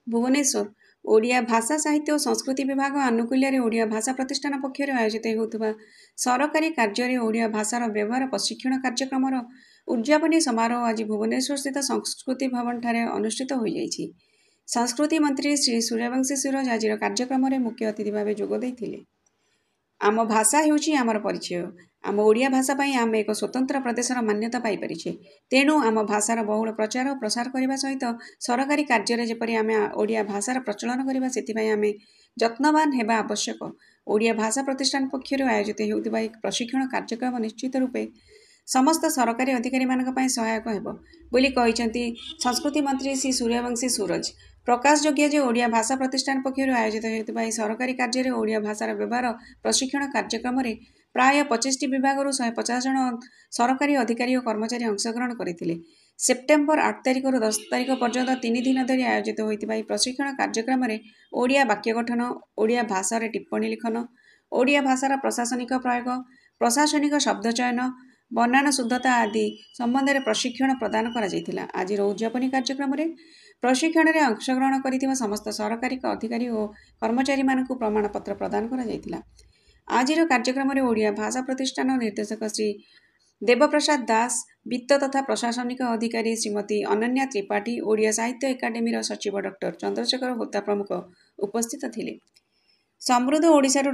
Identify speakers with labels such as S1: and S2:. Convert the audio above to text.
S1: भुवनेश्वर ओडिया भाषा साहित्य और संस्कृति विभाग आनुकूल्य ओडिया भाषा प्रतिष्ठान पक्षर आयोजित होता सरकारी कार्य ओडिया भाषार व्यवहार प्रशिक्षण कार्यक्रम उद्यापनी समारोह आज भुवनेश्वर स्थित संस्कृति भवन ठारे अनुष्ठित हो जाइछि। संस्कृति मंत्री श्री सूर्यवंशी सूरज आज कार्यक्रम मुख्य अतिथि भाव जोगदे। आम भाषा होउछि आमर परिचय। आम ओडिया भाषा पाई आम एक स्वतंत्र प्रदेशर मान्यता पाई परिछे। तेणु आम भाषार बहुल प्रचार और प्रसार करने सहित सरकारी कार्य जेपरि आम ओडिया भाषार प्रचलन करबा सेतिपाई आम यत्नवान हेबा आवश्यक। ओडिया भाषा प्रतिष्ठान पक्षर आयोजित होउथिबा एक प्रशिक्षण कार्यक्रम निश्चित रूपे समस्त सरकारी अधिकारी मानक पई सहायक हेबो बोली कहिसेंती संस्कृति मंत्री श्री सूर्यवंशी सूरज। प्रकाश योग्य जे ओडिया भाषा प्रतिष्ठान पक्षर आयोजित होता सरकारी कार्य ओडिया भाषार व्यवहार प्रशिक्षण कार्यक्रम प्राय 25टी विभाग 150 जन सरकारी अधिकारी और कर्मचारी अंशग्रहण करते। सेप्टेम्बर 8 तारिख 10 तारिख पर्यंत 3 दिन धरी आयोजित होता प्रशिक्षण कार्यक्रम ओडिया वाक्य गठन, ओडिया भाषार टिप्पणी लिखन, ओडिया भाषार प्रशासनिक प्रयोग, प्रशासनिक शब्द चयन, बनान शुद्धता आदि संबंध में प्रशिक्षण प्रदान करा। आज उद्यापनी कार्यक्रम प्रशिक्षण में अंशग्रहण कर समस्त सरकारी अधिकारी और कर्मचारी मानक प्रमाणपत्र प्रदान करा। आज कार्यक्रम ओडिया भाषा प्रतिष्ठान निर्देशक श्री देवप्रसाद दास, वित्त तथा प्रशासनिक अधिकारी श्रीमती अनन्या त्रिपाठी, ओडिया साहित्य एकाडेमी सचिव डॉक्टर चंद्रशेखर होता प्रमुख उपस्थित थिले। समृद्ध ओडिशार